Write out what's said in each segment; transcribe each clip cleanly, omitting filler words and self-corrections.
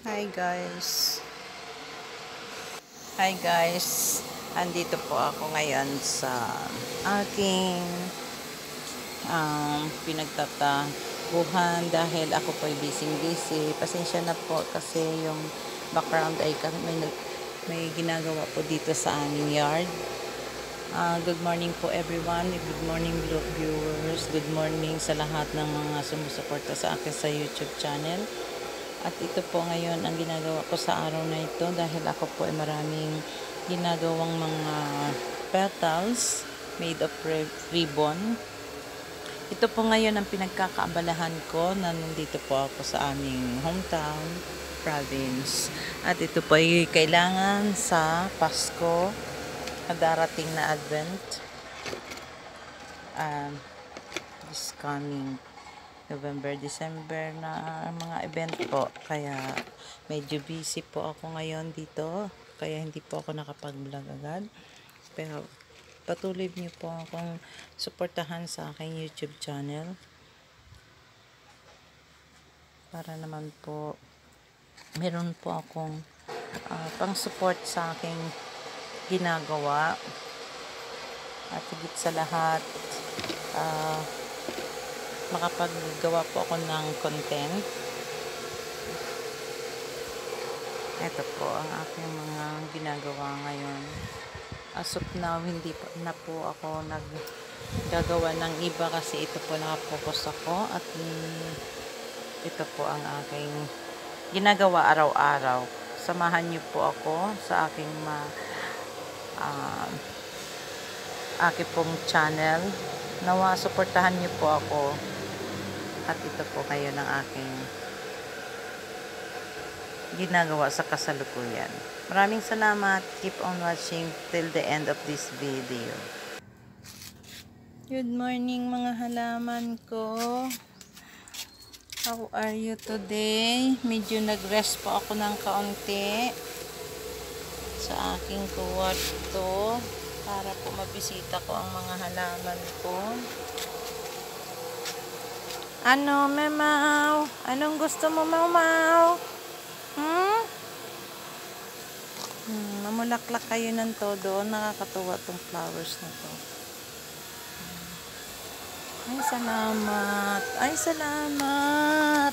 Hi guys. Hi guys. Andito po ako ngayon sa aking pinagtataguhan dahil ako po ay busy. Pasensya na po kasi yung background ay may ginagawa po dito sa aming yard. Good morning po everyone. Good morning viewers. Good morning sa lahat ng mga sumusuporta sa akin sa YouTube channel. At ito po ngayon ang ginagawa ko sa araw na ito dahil ako po ay maraming ginagawang mga petals made of ribbon. Ito po ngayon ang pinagkakaabalahan ko na nandito po ako sa aming hometown province. At ito po ay kailangan sa Pasko na darating na Advent. This coming November, December na mga event po. Kaya medyo busy po ako ngayon dito. Kaya hindi po ako nakapag-vlog agad. Pero patuloy niyo po akong suportahan sa aking YouTube channel. Para naman po meron po akong pang-support sa aking ginagawa. At higit sa lahat, makapaggawa po ako ng content. Ito po ang aking mga ginagawa ngayon. As of now, hindi pa na po ako naggagawa ng iba kasi ito po nakapokus ako at ito po ang aking ginagawa araw-araw. Samahan niyo po ako sa aking aking pong channel. Nawa, suportahan niyo po ako. At ito po kayo ng aking ginagawa sa kasalukuyan. Maraming salamat. Keep on watching till the end of this video. Good morning mga halaman ko. How are you today? Medyo nag-rest po ako ng kaunti sa aking kwarto para po mabisita ko ang mga halaman ko. Ano, Mamaw? Anong gusto mo, Mamaw? Mamulaklak kayo ng todo. Nakakatuwa tong flowers na to. Ay, salamat. Ay, salamat.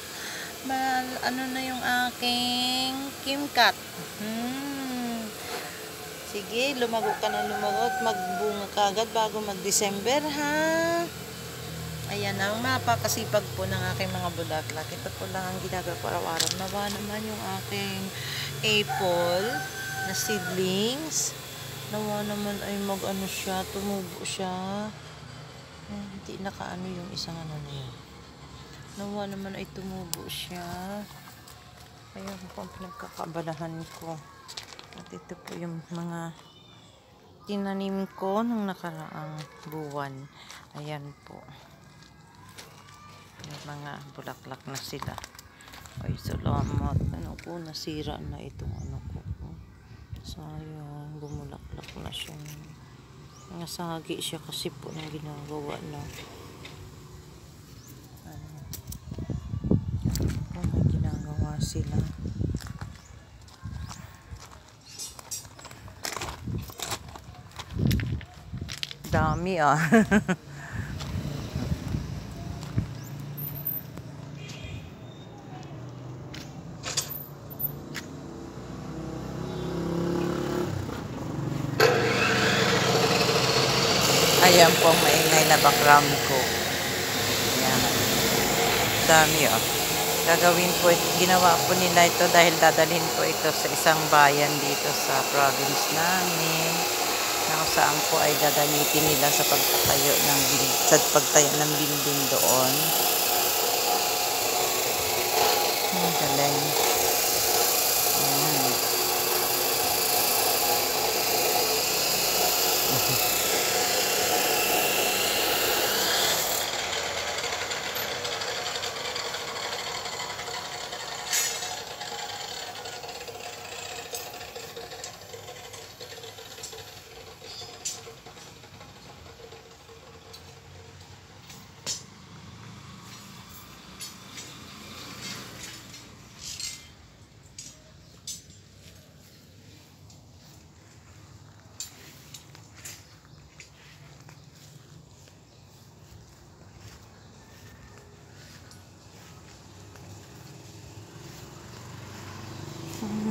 Ano na yung aking kimkat? Sige, lumago ka na lumago at magbunga ka agad bago mag-December, ha? Ayan ang mapakasipag po ng aking mga bulaklak. Ito po lang ang ginagawa ko araw-araw. Nawa naman yung aking apple na seedlings. Nawa naman ay mag-ano siya, tumubo siya. Hindi nakaano yung isang ano na yun. Nawa naman ay tumubo siya. Ayan po ang pinagkakabalahan ko. At ito po yung mga tinanim ko nung nakaraang buwan. Ayan po. Yung mga bulaklak na sila. Ay, salamat. Ano po, nasira na itong ano ko. Sayang, bumulaklak na siya. Nasagi siya kasi po ng ginagawa na may ginagawa sila. Dami Ayan po ang maingay na background ko. Ayan. Dami Gagawin po, ginawa po nila ito dahil dadalhin po ito sa isang bayan dito sa province namin. Na kung saan po ay gagamitin nila sa pagtayo ng building doon. Galing. Ayan.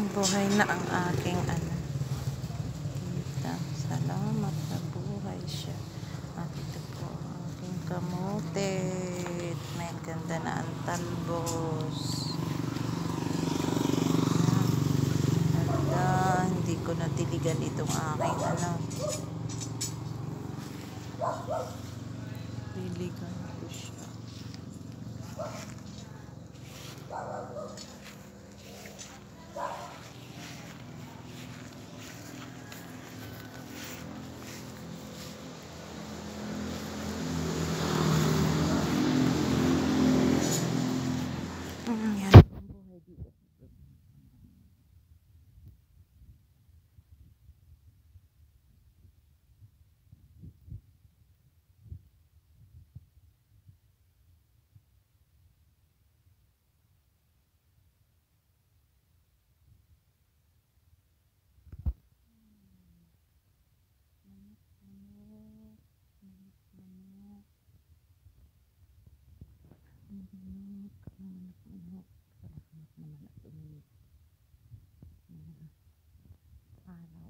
buhay na ang aking ano. Tita, salamat na buhay siya. At ito po ang aking kamote. May ganda na ang talbos. Hala, hindi ko natiligan itong aking ano. Tiligan ko siya. Yan ang buhay dito.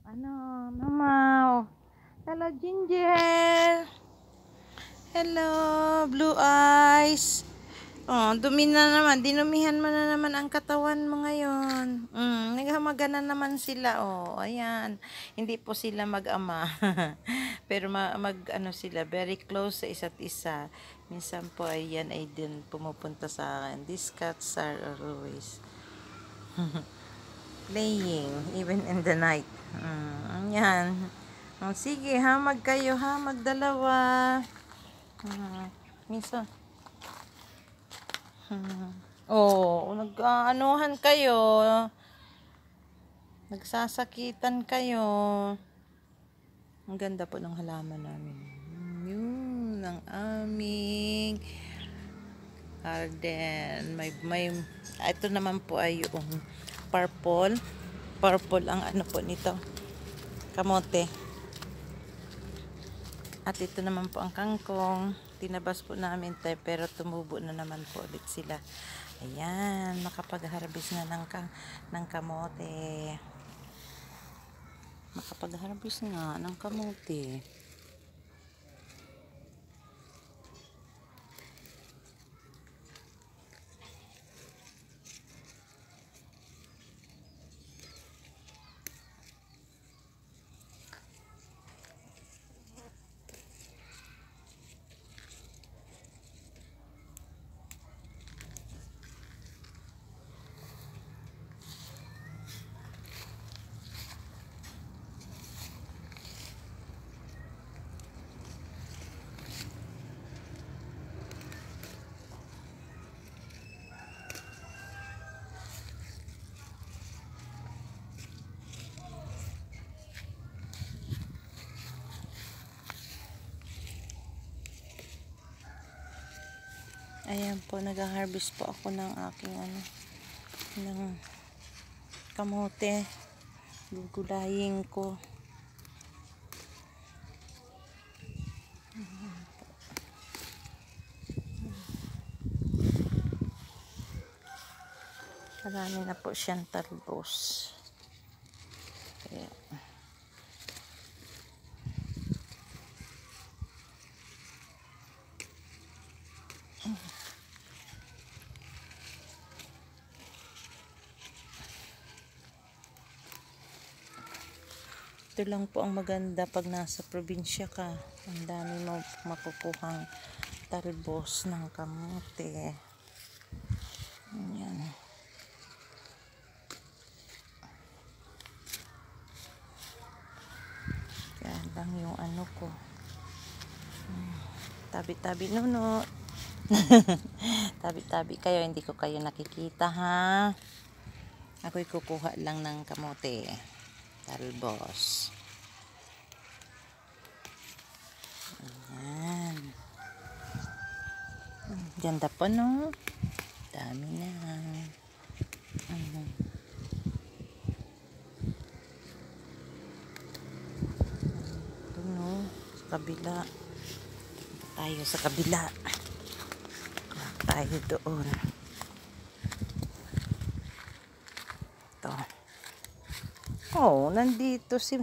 Ano, mama? Hello, Ginger. Hello, blue eyes. Oh, dumi na naman. Dinumihan mo na naman ang katawan mo ngayon. Naghamaga na naman sila. Oh, ayan. Hindi po sila mag-ama. Pero ano sila, very close sa isa't isa. Minsan po ayan ay din pumupunta sa akin. These cats are always playing even in the night. Ayan. Sige, hamag kayo, magdalawa. Minsan. Nag-anuhan kayo. Nagsasakitan kayo. Ang ganda po ng halaman namin. Yun, ang aming garden. Ito naman po ay yung purple. Purple ang ano po nito. Kamote. At ito naman po ang kangkong. Tinabas po namin tayo pero tumubo na naman po ulit sila. Ayan, makapag-harvest na ng kamote. Makapag-harvest nga ng kamote. Ayan po, nag-harvest po ako ng aking ng kamote. Gugulayin ko. Marami na po siyang talbos. Kaya ito lang po ang maganda pag nasa probinsya ka. Ang dami mo makukuhang talbos ng kamote. Ayan. Kaya lang yung ano ko. Tabi-tabi nuno. Tabi-tabi kayo, hindi ko kayo nakikita ha. Ako'y kukuha lang ng kamote. Talbos. Ayan. Ganda po no. Dami na. Ito no. Sa kabila. Tayo sa kabila. Tayo doon. Ito. Oh, nandito si...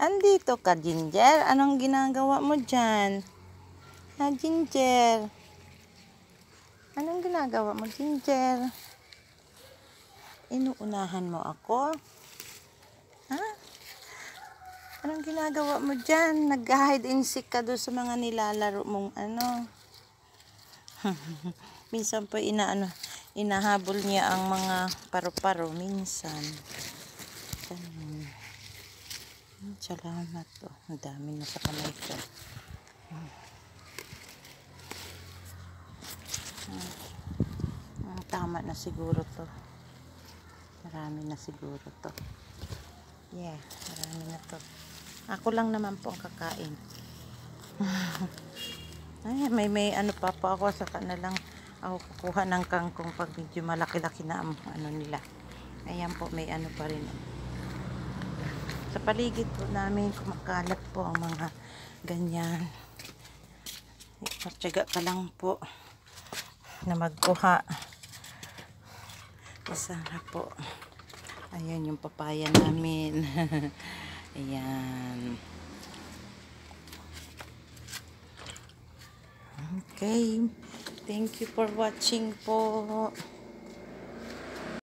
Andito ka, Ginger. Anong ginagawa mo dyan? Ha, Ginger? Anong ginagawa mo, Ginger? Inuunahan mo ako? Ha? Anong ginagawa mo dyan? Nag-hide and seek ka doon sa mga nilalaro mong ano. Minsan po inahabol niya ang mga paru-paro. Minsan. Ganun. Salamat to. Ang dami na sa kamay ko. Tama na siguro to. Marami na siguro to. Yeah, marami na to. Ako lang naman po ang kakain. Ay, may ano pa po ako. Saka na lang ako kukuha ng kangkong pag medyo malaki-laki na ang ano nila. Ayan po, may ano pa rin. Sa paligid po namin kumakalat po ang mga ganyan. Matyaga ka lang po na magkuha. Sana po. Ayan yung papaya namin. Ayan. Okay. Thank you for watching po.